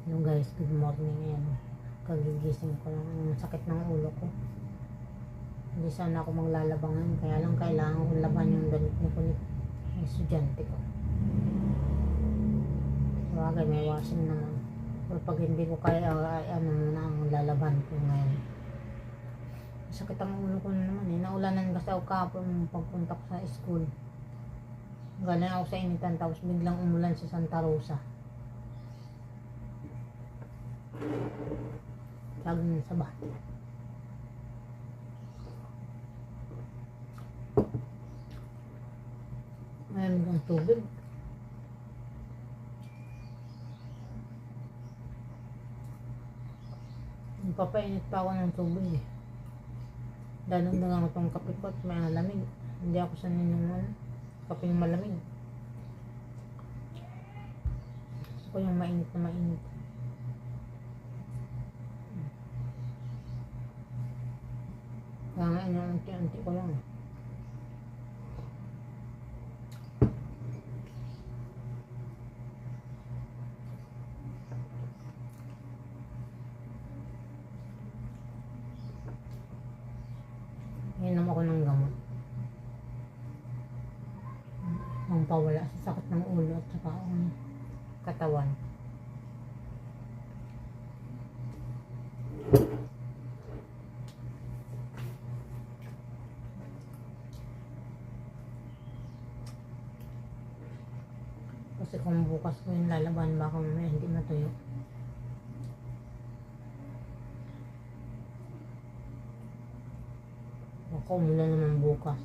Hello guys, good morning. Ayan, kagigising ko lang. Ang sakit ng ulo ko. Hindi sana ako maglalabangan. Kaya lang kailangan ko laban yung damit ni kulit ng estudyante ko. Bagay, may washing naman. Pero pag hindi ko kaya, ano muna ang lalaban ko ngayon. Sakit ang ulo ko na naman eh. Naulanan kasi ako kahapon pagpunta ko sa school. Galing ako sa initan tapos biglang umulan sa Santa Rosa. Sabi ng saba. Mayroon ng tubig. Papainit pa ako ng tubig eh. Dalong lang ako itong kape ko at may malamig. Hindi ako sanay ng kapeng malamig. Gusto ko yung mainit na mainit. Kaya nga unti-unti ko lang. Inom ako ng gamot. Ang pawala sa sakit ng ulo at saka ang katawan. Kasi kung bukas ko yung lalaban, baka mamaya hindi matuyo. Ako, umulan naman bukas.